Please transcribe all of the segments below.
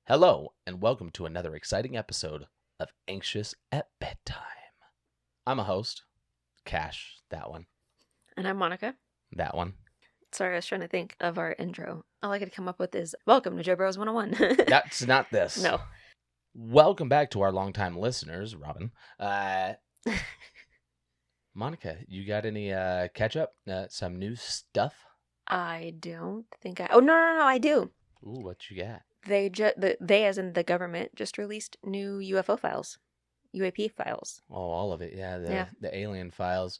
Hello, and welcome to another exciting episode of Anxious at Bedtime. I'm a host, Cash, that one, And I'm Monica. that one. Sorry, I was trying to think of our intro. All I could come up with is, welcome to Joe Bros 101. That's not this. No. Welcome back to our longtime listeners, Robin. Monica, you got any catch up? Some new stuff? I don't think I... Oh, no, I do. Ooh, what you got? They, as in the government, just released new UFO files. UAP files. Oh, all of it, yeah. Yeah. The alien files.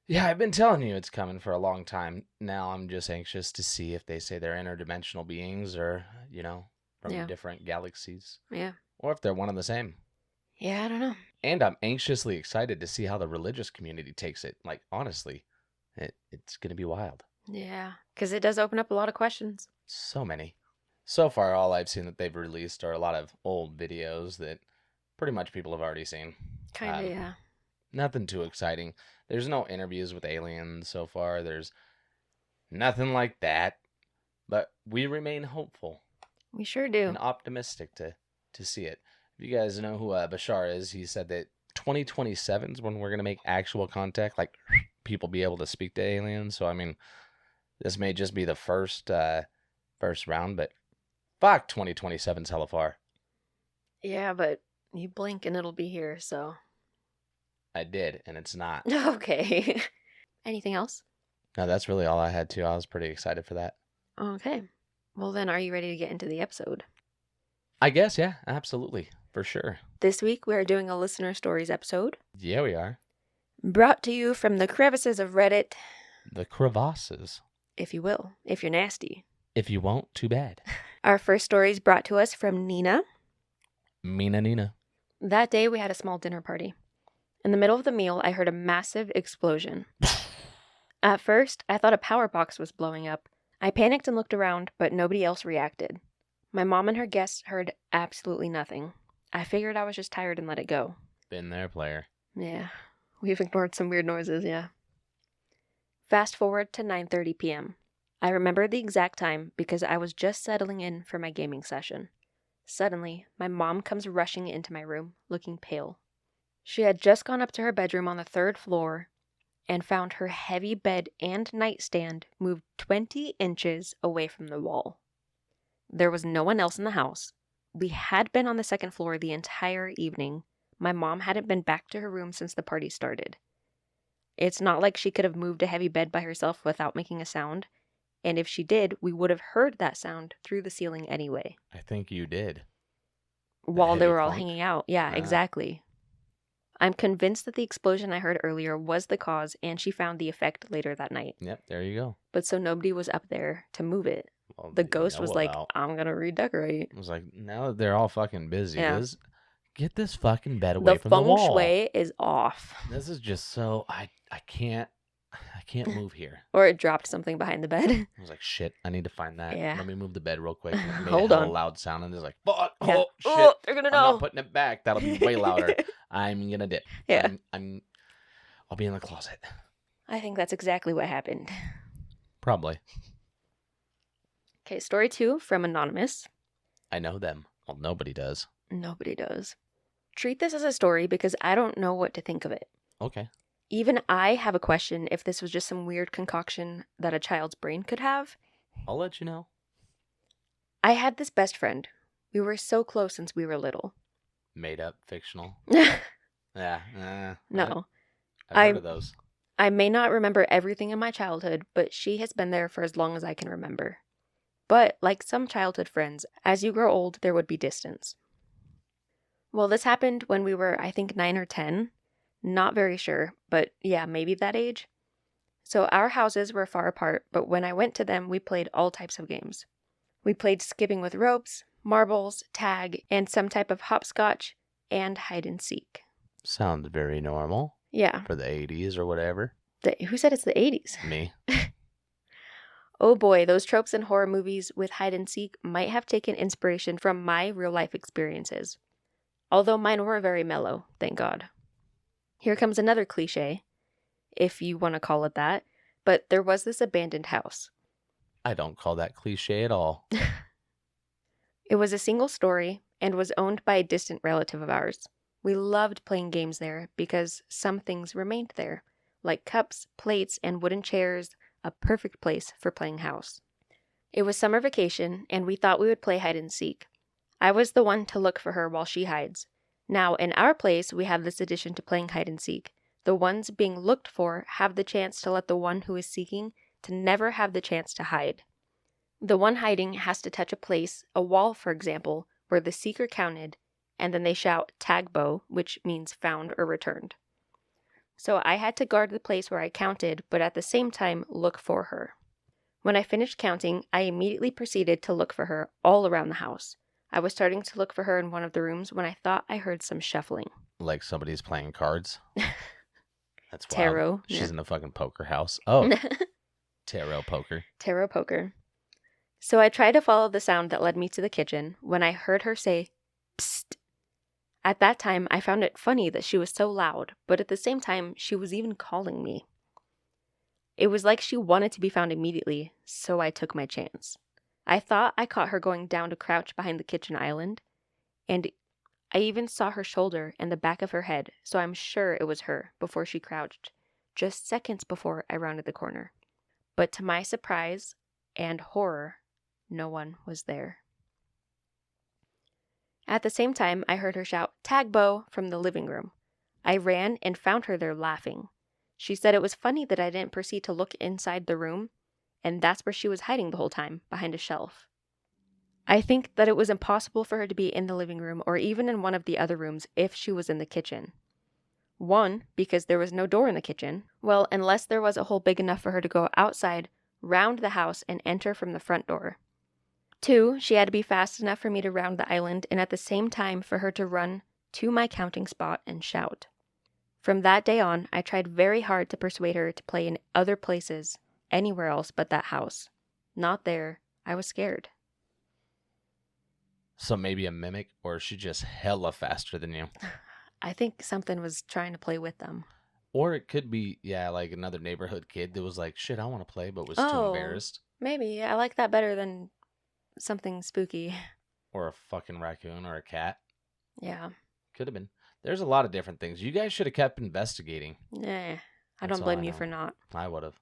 Yeah, I've been telling you it's coming for a long time. Now I'm just anxious to see if they say they're interdimensional beings or, from different galaxies. Yeah. Or if they're one and the same. Yeah, I don't know. And I'm anxiously excited to see how the religious community takes it. Like, honestly, it's going to be wild. Yeah, because it does open up a lot of questions. So many. So far, all I've seen that they've released are a lot of old videos that pretty much people have already seen. Kind of, yeah. Nothing too exciting. There's no interviews with aliens so far. There's nothing like that. But we remain hopeful. We sure do. And optimistic to see it. If you guys know who Bashar is, he said that 2027 is when we're going to make actual contact. Like, people be able to speak to aliens. So, I mean, this may just be the first round. But fuck, 2027's hella far. Yeah, but you blink and it'll be here, so... I did, and it's not. Okay. Anything else? No, that's really all I had, too. I was pretty excited for that. Okay. Well, then, are you ready to get into the episode? I guess, yeah, absolutely. For sure. This week, we are doing a Listener Stories episode. Yeah, we are. Brought to you from the crevices of Reddit. The crevasses. If you will, if you're nasty. If you won't, too bad. Our first story is brought to us from Nina. Nina. That day, we had a small dinner party. In the middle of the meal, I heard a massive explosion. At first, I thought a power box was blowing up. I panicked and looked around, but nobody else reacted. My mom and her guests heard absolutely nothing. I figured I was just tired and let it go. Been there, player. Yeah, we've ignored some weird noises, yeah. Fast forward to 9:30 p.m. I remember the exact time because I was just settling in for my gaming session. Suddenly, my mom comes rushing into my room, looking pale. She had just gone up to her bedroom on the 3rd floor and found her heavy bed and nightstand moved 20 inches away from the wall. There was no one else in the house. We had been on the 2nd floor the entire evening. My mom hadn't been back to her room since the party started. It's not like she could have moved a heavy bed by herself without making a sound, and if she did, we would have heard that sound through the ceiling anyway. I think you did. While they were all hanging out. Yeah, exactly. I'm convinced that the explosion I heard earlier was the cause, and she found the effect later that night. Yep, there you go. But so nobody was up there to move it. Well, the ghost was like, I'm going to redecorate. It was like, now that they're all fucking busy, get this fucking bed away from the wall. The feng shui is off. This is just so, I can't move here. Or it dropped something behind the bed. I was like, shit, I need to find that. Yeah. Let me move the bed real quick. And it made Hold on. A loud sound, and it's like, fuck, Yeah. oh, shit. Oh, they're going to know. I'm not putting it back. That'll be way louder. I'm going to dip. Yeah. I'll be in the closet. I think that's exactly what happened. Probably. Okay, story 2 from Anonymous. I know them. Well, nobody does. Nobody does. Treat this as a story because I don't know what to think of it. Okay. Even I have a question if this was just some weird concoction that a child's brain could have. I'll let you know. I had this best friend. We were so close since we were little. Made up, fictional. Yeah. No. I've heard of those. I may not remember everything in my childhood, but she has been there for as long as I can remember. But, like some childhood friends, as you grow old, there would be distance. Well, this happened when we were, I think, 9 or 10. Not very sure, but yeah, maybe that age. So our houses were far apart, but when I went to them, we played all types of games. We played skipping with ropes, marbles, tag, and some type of hopscotch, and hide and seek. Sounds very normal. Yeah. For the 80s or whatever. Who said it's the 80s? Me. Oh boy, those tropes in horror movies with hide and seek might have taken inspiration from my real life experiences. Although mine were very mellow, thank God. Here comes another cliche, if you want to call it that, but there was this abandoned house. I don't call that cliche at all. It It was a single story and was owned by a distant relative of ours. We loved playing games there because some things remained there, like cups, plates, and wooden chairs, a perfect place for playing house. It was summer vacation, and we thought we would play hide and seek. I was the one to look for her while she hides. Now, in our place, we have this addition to playing hide and seek. The ones being looked for have the chance to let the one who is seeking to never have the chance to hide. The one hiding has to touch a place, a wall, for example, where the seeker counted, and then they shout tag bow, which means found or returned. So I had to guard the place where I counted, but at the same time look for her. When I finished counting, I immediately proceeded to look for her all around the house. I was starting to look for her in one of the rooms when I thought I heard some shuffling. Like somebody's playing cards. That's wild. Tarot. She's Yeah. in a fucking poker house. Oh, tarot poker. Tarot poker. So I tried to follow the sound that led me to the kitchen when I heard her say, "Psst." At that time, I found it funny that she was so loud, but at the same time, she was even calling me. It was like she wanted to be found immediately, so I took my chance. I thought I caught her going down to crouch behind the kitchen island, and I even saw her shoulder and the back of her head, so I'm sure it was her before she crouched, just seconds before I rounded the corner. But to my surprise and horror, no one was there. At the same time, I heard her shout, "Tag bow," from the living room. I ran and found her there laughing. She said it was funny that I didn't proceed to look inside the room, and that's where she was hiding the whole time, behind a shelf. I think that it was impossible for her to be in the living room or even in one of the other rooms if she was in the kitchen. One, because there was no door in the kitchen. Well, unless there was a hole big enough for her to go outside, round the house, and enter from the front door. Two, she had to be fast enough for me to round the island and at the same time for her to run to my counting spot and shout. From that day on, I tried very hard to persuade her to play in other places, anywhere else but that house. Not there. I was scared. So maybe a mimic, or is she just hella faster than you? I think something was trying to play with them. Or it could be, yeah, like another neighborhood kid that was like, shit, I want to play, but was too embarrassed. Maybe. I like that better than something spooky. Or a fucking raccoon or a cat. Yeah. Could have been. There's a lot of different things. You guys should have kept investigating. I That's don't all blame I you know. for not. I would have.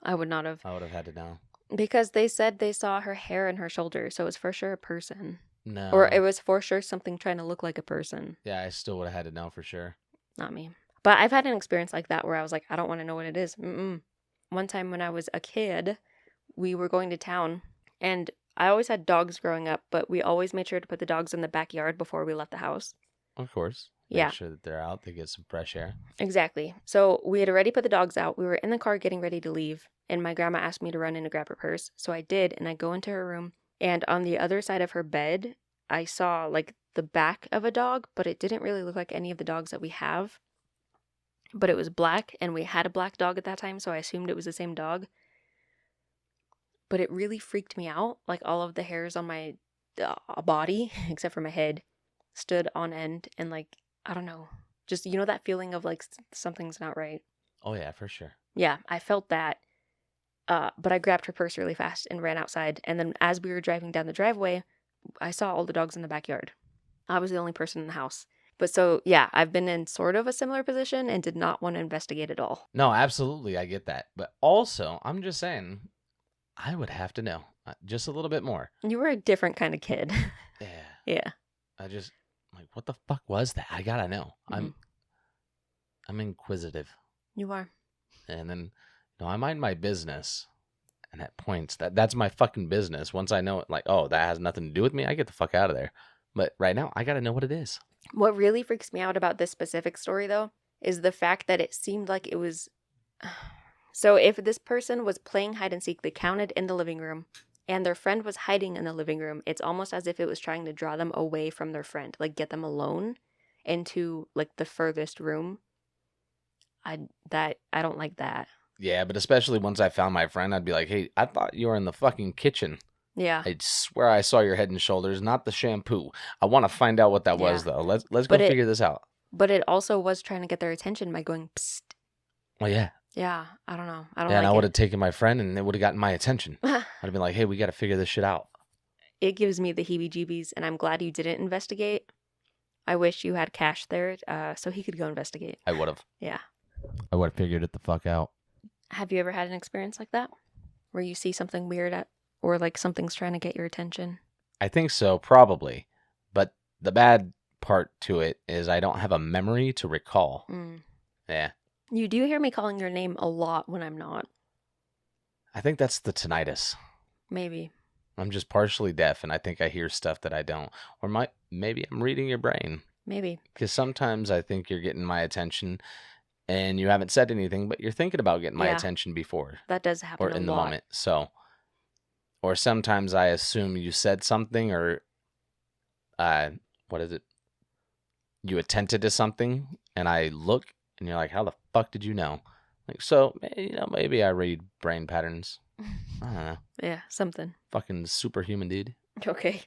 I would not have. I would have had to know. Because they said they saw her hair and her shoulder, so it was for sure a person. No. Or it was for sure something trying to look like a person. Yeah, I still would have had to know for sure. Not me. But I've had an experience like that where I was like, I don't want to know what it is. One time when I was a kid, we were going to town, and I always had dogs growing up, but we always made sure to put the dogs in the backyard before we left the house. Of course. Yeah. Make sure that they're out. They get some fresh air. Exactly. So we had already put the dogs out. We were in the car getting ready to leave, and my grandma asked me to run in to grab her purse. So I did, and I go into her room, and on the other side of her bed, I saw like the back of a dog, but it didn't really look like any of the dogs that we have. But it was black, and we had a black dog at that time, so I assumed it was the same dog. But it really freaked me out. Like all of the hairs on my body, except for my head, stood on end, and like, I don't know, just, you know, that feeling of like something's not right. Oh, yeah, for sure. Yeah, I felt that. But I grabbed her purse really fast and ran outside. And then as we were driving down the driveway, I saw all the dogs in the backyard. I was the only person in the house. But so, yeah, I've been in sort of a similar position and did not want to investigate at all. No, absolutely. I get that. But also, I'm just saying, I would have to know just a little bit more. You were a different kind of kid. Yeah. Yeah. Like, what the fuck was that? I gotta know. Mhm. I'm inquisitive. You are. And then, I mind my business. And at points, that's my fucking business. Once I know it, like, oh, that has nothing to do with me, I get the fuck out of there. But right now, I gotta know what it is. What really freaks me out about this specific story, though, is the fact that it seemed like it was... So if this person was playing hide and seek, they counted in the living room, and their friend was hiding in the living room, it's almost as if it was trying to draw them away from their friend, like get them alone into like the furthest room. I don't like that. Yeah, but especially once I found my friend, I'd be like, hey, I thought you were in the fucking kitchen. Yeah. I swear I saw your head and shoulders, not the shampoo. I want to find out what that was, though. Let's go figure this out. But it also was trying to get their attention by going, psst. Well, yeah. Yeah, I don't know. I don't Yeah, like and I it. would have taken my friend, and it would have gotten my attention. I'd have been like, hey, we got to figure this shit out. it gives me the heebie-jeebies, and I'm glad you didn't investigate. I wish you had Cash there so he could go investigate. I would have. Yeah. I would have figured it the fuck out. Have you ever had an experience like that? Where you see something weird or like something's trying to get your attention? I think so, probably. But the bad part to it is I don't have a memory to recall. Yeah. You do hear me calling your name a lot when I'm not. I think that's the tinnitus. Maybe. I'm just partially deaf, and I think I hear stuff that I don't. Or maybe I'm reading your brain. Maybe. Because sometimes I think you're getting my attention, and you haven't said anything, but you're thinking about getting my attention before. That does happen or in the moment. So, or sometimes I assume you said something, or what is it? You attended to something, and I look, and you're like, "How the fuck did you know?" Like, so maybe I read brain patterns. I don't know. Yeah, something. Fucking superhuman, dude. Okay.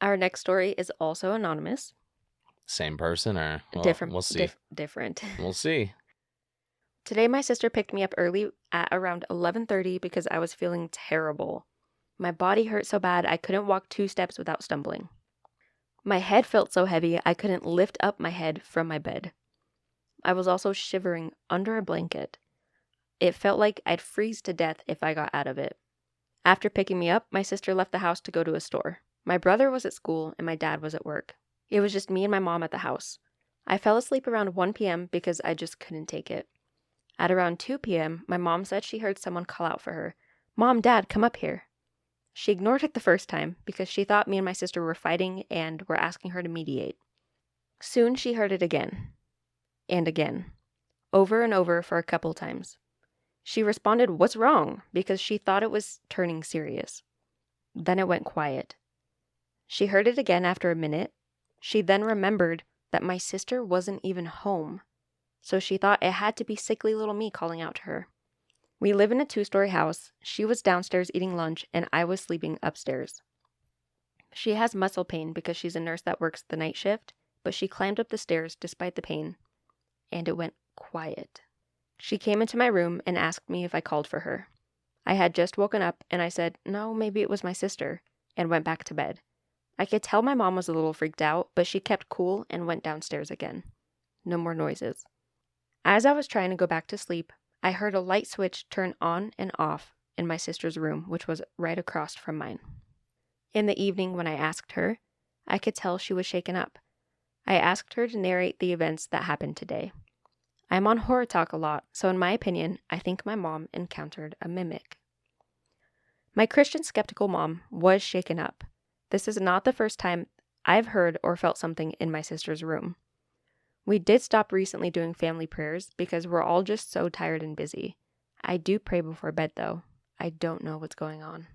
Our next story is also anonymous. Same person or different? We'll see. Different. We'll see. Today, my sister picked me up early at around 11:30 because I was feeling terrible. My body hurt so bad I couldn't walk 2 steps without stumbling. My head felt so heavy I couldn't lift up my head from my bed. I was also shivering under a blanket. It felt like I'd freeze to death if I got out of it. After picking me up, my sister left the house to go to a store. My brother was at school and my dad was at work. It was just me and my mom at the house. I fell asleep around 1 p.m. because I just couldn't take it. At around 2 p.m., my mom said she heard someone call out for her, "Mom, Dad, come up here." She ignored it the first time because she thought me and my sister were fighting and were asking her to mediate. Soon she heard it again. And again. Over and over for a couple times. She responded, "What's wrong?" because she thought it was turning serious. Then it went quiet. She heard it again after a minute. She then remembered that my sister wasn't even home, so she thought it had to be sickly little me calling out to her. We live in a 2-story house. She was downstairs eating lunch, and I was sleeping upstairs. She has muscle pain because she's a nurse that works the night shift, but she climbed up the stairs despite the pain, and it went quiet. She came into my room and asked me if I called for her. I had just woken up, and I said, "No, maybe it was my sister," and went back to bed. I could tell my mom was a little freaked out, but she kept cool and went downstairs again. No more noises. As I was trying to go back to sleep, I heard a light switch turn on and off in my sister's room, which was right across from mine. In the evening, when I asked her, I could tell she was shaken up. I asked her to narrate the events that happened today. I'm on Horror Talk a lot, so in my opinion, I think my mom encountered a mimic. My Christian skeptical mom was shaken up. This is not the first time I've heard or felt something in my sister's room. We did stop recently doing family prayers because we're all just so tired and busy. I do pray before bed, though. I don't know what's going on.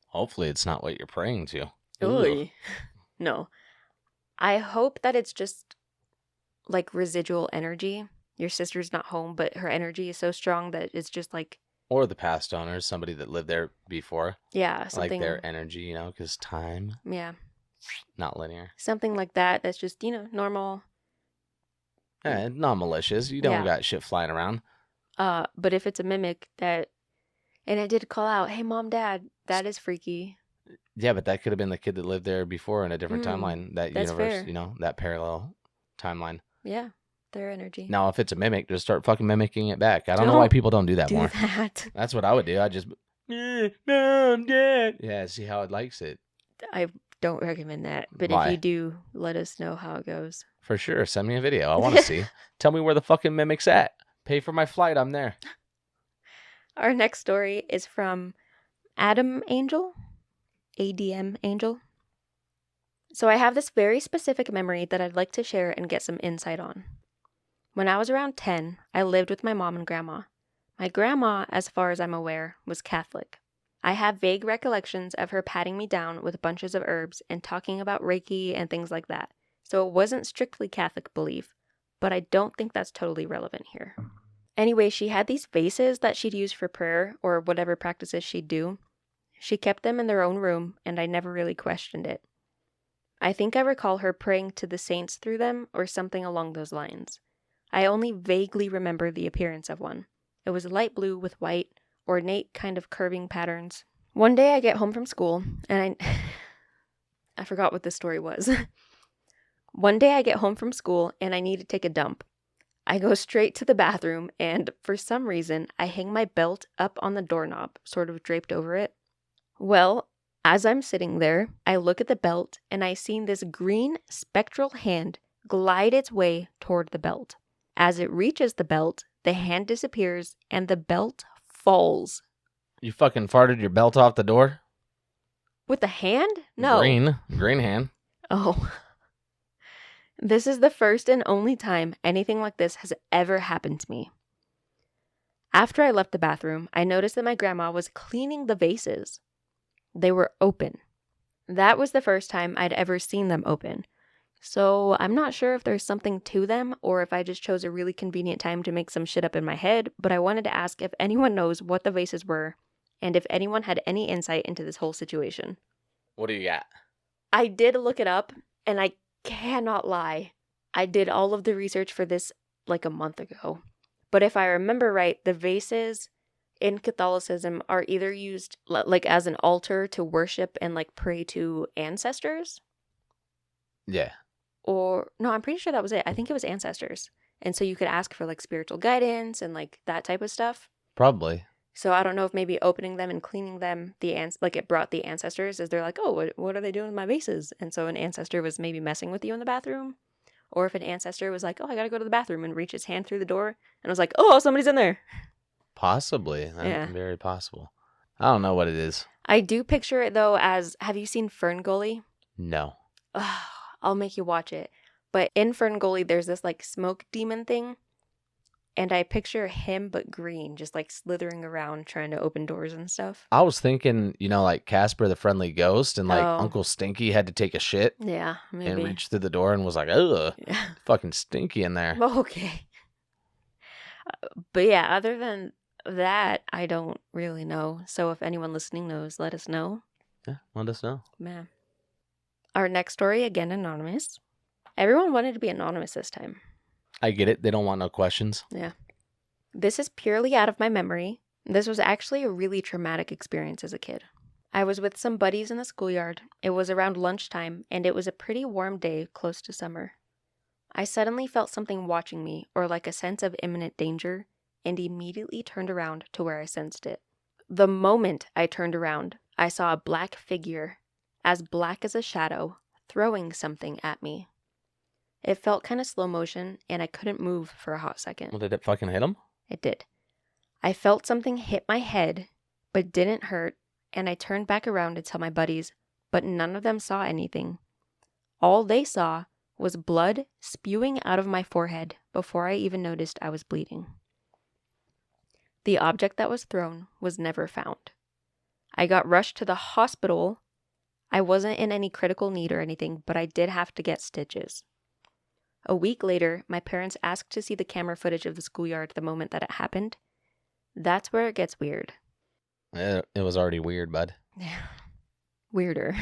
Hopefully it's not what you're praying to. Ooh. No. I hope that it's just like residual energy. Your sister's not home, but her energy is so strong that it's just like... Or the past owners, somebody that lived there before. Yeah, something... Like their energy, because time. Yeah. Not linear. Something like that that's just, normal. Yeah, non-malicious. You don't got shit flying around. But if it's a mimic that... And I did call out, "Hey, Mom, Dad, that is freaky." Yeah, but that could have been the kid that lived there before in a different timeline. That universe, fair. That parallel timeline. Yeah, their energy. Now, if it's a mimic, just start fucking mimicking it back. I don't know why people don't do that more. That. That's what I would do. I just, Mom, Dad. Yeah, see how it likes it. I don't recommend that. But Why? If you do, let us know how it goes. For sure. Send me a video. I want to see. Tell me where the fucking mimic's at. Pay for my flight. I'm there. Our next story is from Adam Angel. ADM Angel. So I have this very specific memory that I'd like to share and get some insight on. When I was around 10, I lived with my mom and grandma. My grandma, as far as I'm aware, was Catholic. I have vague recollections of her patting me down with bunches of herbs and talking about Reiki and things like that. So it wasn't strictly Catholic belief, but I don't think that's totally relevant here. Anyway, she had these vases that she'd use for prayer or whatever practices she'd do. She kept them in their own room, and I never really questioned it. I think I recall her praying to the saints through them or something along those lines. I only vaguely remember the appearance of one. It was light blue with white, ornate kind of curving patterns. One day I get home from school and I forgot what this story was. One day I get home from school and I need to take a dump. I go straight to the bathroom and for some reason I hang my belt up on the doorknob, sort of draped over it. Well, as I'm sitting there, I look at the belt and I see this green spectral hand glide its way toward the belt. As it reaches the belt, the hand disappears and the belt falls. You fucking farted your belt off the door? With the hand? No. Green hand. Oh. This is the first and only time anything like this has ever happened to me. After I left the bathroom, I noticed that my grandma was cleaning the vases. They were open. That was the first time I'd ever seen them open. So I'm not sure if there's something to them or if I just chose a really convenient time to make some shit up in my head, but I wanted to ask if anyone knows what the vases were and if anyone had any insight into this whole situation. What do you got? I did look it up, and I cannot lie. I did all of the research for this like a month ago. But if I remember right, the vases in Catholicism are either used like as an altar to worship and like pray to ancestors. Yeah. Or, no, I'm pretty sure that was it. I think it was ancestors. And so you could ask for like spiritual guidance and like that type of stuff. Probably. So I don't know if maybe opening them and cleaning them, like it brought the ancestors, as they're like, oh, what are they doing with my vases? And so an ancestor was maybe messing with you in the bathroom. Or if an ancestor was like, oh, I got to go to the bathroom and reach his hand through the door. And I was like, oh, somebody's in there. Possibly. Yeah. Very possible. I don't know what it is. I do picture it though as, have you seen Fern Gully? No. I'll make you watch it. But in Fern Gully, there's this like smoke demon thing. And I picture him, but green, just like slithering around trying to open doors and stuff. I was thinking, like Casper the Friendly Ghost and like Oh. Uncle Stinky had to take a shit Yeah, maybe. and reach through the door and was like, ugh, Yeah. fucking stinky in there. Okay. But yeah, other than that, I don't really know. So if anyone listening knows, let us know. Yeah, let us know. Man. Our next story, again anonymous. Everyone wanted to be anonymous this time. I get it. They don't want no questions. Yeah. This is purely out of my memory. This was actually a really traumatic experience as a kid. I was with some buddies in the schoolyard. It was around lunchtime, and it was a pretty warm day close to summer. I suddenly felt something watching me, or like a sense of imminent danger, and immediately turned around to where I sensed it. The moment I turned around, I saw a black figure, as black as a shadow, throwing something at me. It felt kind of slow motion, and I couldn't move for a hot second. Well, did it fucking hit him? It did. I felt something hit my head, but didn't hurt, and I turned back around to tell my buddies, but none of them saw anything. All they saw was blood spewing out of my forehead before I even noticed I was bleeding. The object that was thrown was never found. I got rushed to the hospital. I wasn't in any critical need or anything, but I did have to get stitches. A week later, my parents asked to see the camera footage of the schoolyard the moment that it happened. That's where it gets weird. It was already weird, bud. Weirder.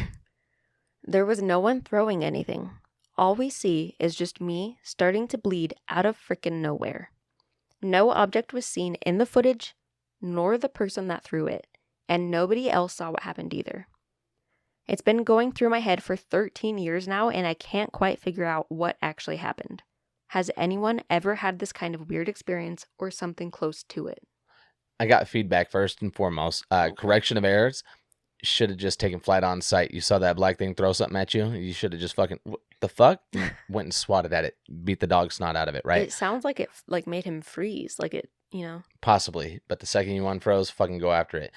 There was no one throwing anything. All we see is just me starting to bleed out of frickin' nowhere. No object was seen in the footage, nor the person that threw it, and nobody else saw what happened either. It's been going through my head for 13 years now, and I can't quite figure out what actually happened. Has anyone ever had this kind of weird experience or something close to it? I got feedback first and foremost. Correction of errors. Should have just taken flight on site. You saw that black thing throw something at you. You should have just fucking, what the fuck? And went and swatted at it. Beat the dog snot out of it, right? It sounds like it like made him freeze. Like it, Possibly. But the second you unfroze, fucking go after it.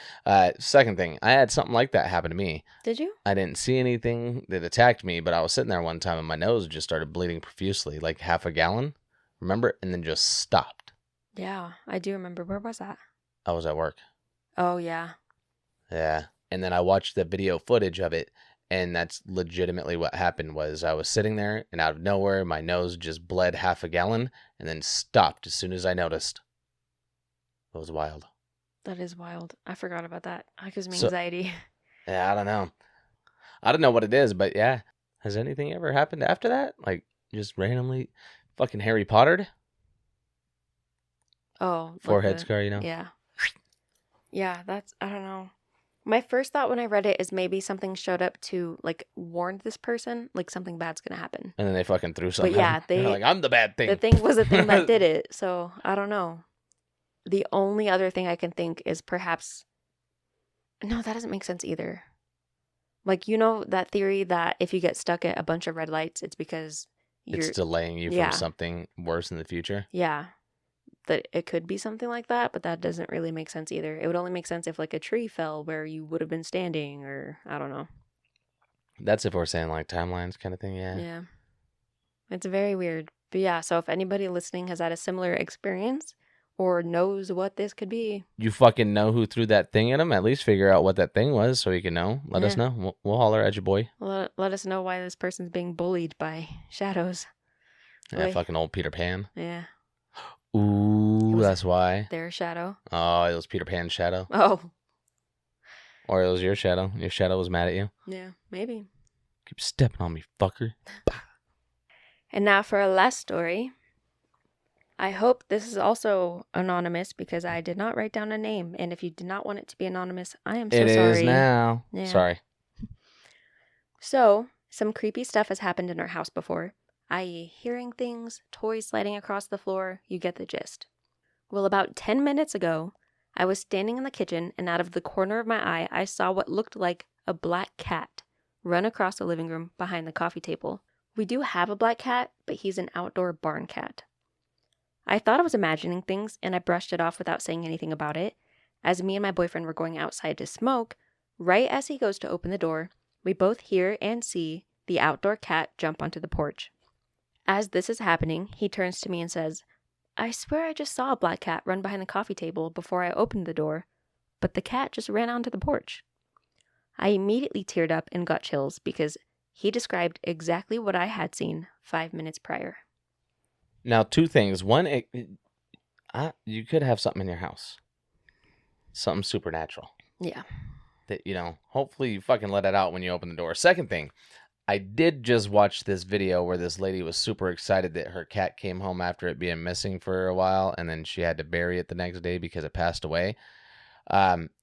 Second thing, I had something like that happen to me. Did you? I didn't see anything that attacked me, but I was sitting there one time and my nose just started bleeding profusely, like half a gallon. Remember? And then just stopped. Yeah, I do remember. Where was that? I was at work. Oh, yeah. Yeah. And then I watched the video footage of it, and that's legitimately what happened. Was I was sitting there, and out of nowhere, my nose just bled half a gallon, and then stopped as soon as I noticed. It was wild. That is wild. I forgot about that. That gives me anxiety. Yeah, I don't know. I don't know what it is, but yeah. Has anything ever happened after that? Like, just randomly fucking Harry Pottered? Oh. Forehead scar, Yeah. Yeah, that's, I don't know. My first thought when I read it is maybe something showed up to like warn this person, like something bad's gonna happen. And then they fucking threw But something yeah, at him. They're like, I'm the bad thing. the thing was the thing that did it. So I don't know. The only other thing I can think is perhaps, no, that doesn't make sense either. Like, you know, that theory that if you get stuck at a bunch of red lights, it's because you're, It's delaying you Yeah. from something worse in the future. yeah, that it could be something like that, but that doesn't really make sense either. It would only make sense if like a tree fell where you would have been standing, or I don't know. That's if we're saying like timelines kind of thing, yeah. Yeah. It's very weird. But yeah, so if anybody listening has had a similar experience or knows what this could be, You fucking know who threw that thing at him. At least figure out what that thing was so you can know. Let us Yeah. know. We'll holler at you, boy. let us know why this person's being bullied by shadows. Yeah, Wait. fucking old Peter Pan. Yeah. Ooh, was- that's why. Their shadow. Oh, it was Peter Pan's shadow. Oh. Or it was your shadow. Your shadow was mad at you. Yeah, maybe. Keep stepping on me, fucker. And now for a last story. I hope this is also anonymous because I did not write down a name. And if you did not want it to be anonymous, I am so It sorry. is now. Yeah. Sorry. So, some creepy stuff has happened in our house before, i.e., hearing things, toys sliding across the floor. You get the gist. Well, about 10 minutes ago, I was standing in the kitchen, and out of the corner of my eye, I saw what looked like a black cat run across the living room behind the coffee table. We do have a black cat, but he's an outdoor barn cat. I thought I was imagining things, and I brushed it off without saying anything about it. As me and my boyfriend were going outside to smoke, right as he goes to open the door, we both hear and see the outdoor cat jump onto the porch. As this is happening, he turns to me and says, "I swear I just saw a black cat run behind the coffee table before I opened the door, but the cat just ran onto the porch." I immediately teared up and got chills because he described exactly what I had seen 5 minutes prior. Now, two things. One, you could have something in your house. Something supernatural. Yeah. That, hopefully you fucking let it out when you open the door. Second thing, I did just watch this video where this lady was super excited that her cat came home after it being missing for a while, and then she had to bury it the next day because it passed away.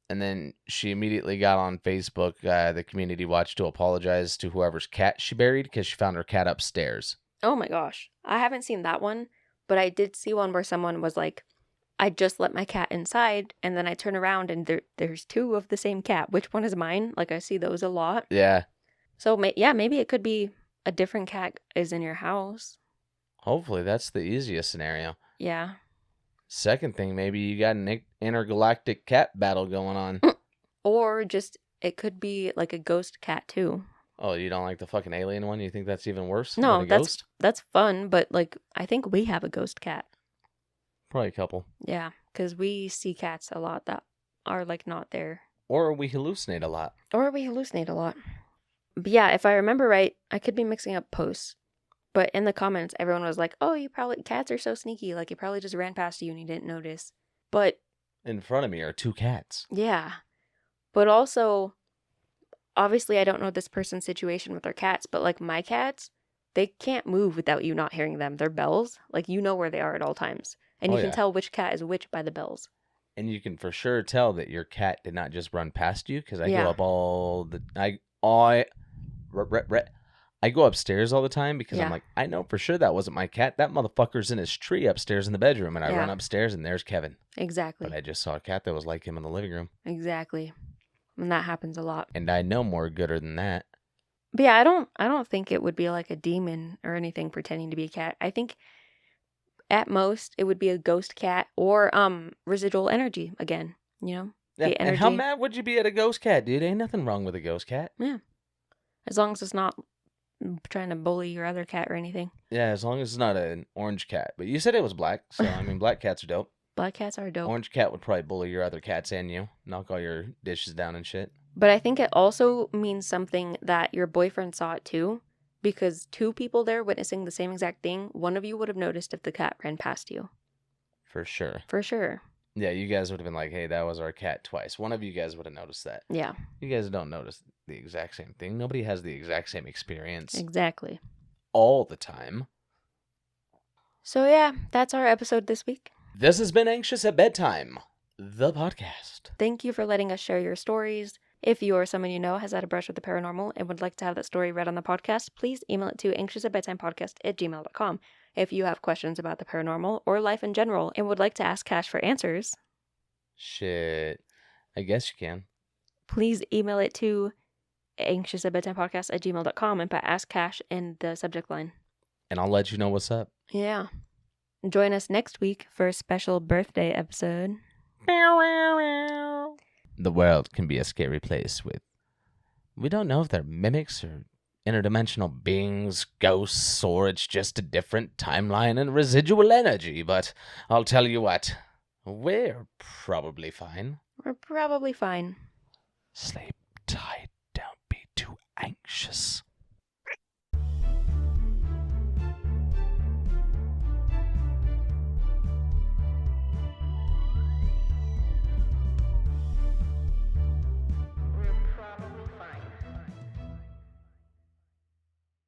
And then she immediately got on Facebook, the community watch, to apologize to whoever's cat she buried because she found her cat upstairs. Oh my gosh. I haven't seen that one, but I did see one where someone was like, "I just let my cat inside," and then I turn around and there's two of the same cat. Which one is mine? Like, I see those a lot. Yeah. So, maybe it could be a different cat is in your house. Hopefully that's the easiest scenario. Yeah. Second thing, maybe you got an intergalactic cat battle going on. Or just, it could be like a ghost cat too. Oh, you don't like the fucking alien one? You think that's even worse? No, than a ghost? that's fun, but like, I think we have a ghost cat. Probably a couple. Yeah, because we see cats a lot that are like not there. Or we hallucinate a lot. But yeah, if I remember right, I could be mixing up posts. But in the comments, everyone was like, "Oh, cats are so sneaky. Like, you probably just ran past you and you didn't notice." But in front of me are two cats. Yeah. But also, obviously, I don't know this person's situation with their cats, but like my cats, they can't move without you not hearing them. They're bells. Like, you know where they are at all times. And you can tell which cat is which by the bells. And you can for sure tell that your cat did not just run past you, because I go up I go upstairs all the time because I'm like, I know for sure that wasn't my cat. That motherfucker's in his tree upstairs in the bedroom, and I run upstairs and there's Kevin. Exactly. But I just saw a cat that was like him in the living room. Exactly. And that happens a lot. And I know more gooder than that. But yeah, I don't think it would be like a demon or anything pretending to be a cat. I think at most it would be a ghost cat or residual energy again, Yeah. And how mad would you be at a ghost cat, dude? Ain't nothing wrong with a ghost cat. Yeah. As long as it's not trying to bully your other cat or anything. Yeah, as long as it's not an orange cat. But you said it was black, so I mean, black cats are dope. Black cats are dope. Orange cat would probably bully your other cats and you, knock all your dishes down and shit. But I think it also means something that your boyfriend saw it too, because two people there witnessing the same exact thing, one of you would have noticed if the cat ran past you. For sure. For sure. Yeah, you guys would have been like, hey, that was our cat twice. One of you guys would have noticed that. Yeah. You guys don't notice the exact same thing. Nobody has the exact same experience. Exactly. All the time. So yeah, that's our episode this week. This has been Anxious at Bedtime, the podcast. Thank you for letting us share your stories. If you or someone you know has had a brush with the paranormal and would like to have that story read on the podcast, please email it to anxiousatbedtimepodcast@gmail.com. If you have questions about the paranormal or life in general and would like to ask Cash for answers, Shit. I guess you can. please email it to anxiousatbedtimepodcast@gmail.com and put Ask Cash in the subject line. And I'll let you know what's up. Yeah. Join us next week for a special birthday episode. The world can be a scary place we don't know if they're mimics or interdimensional beings, ghosts, or it's just a different timeline and residual energy, but I'll tell you what, we're probably fine. We're probably fine. Sleep tight, don't be too anxious.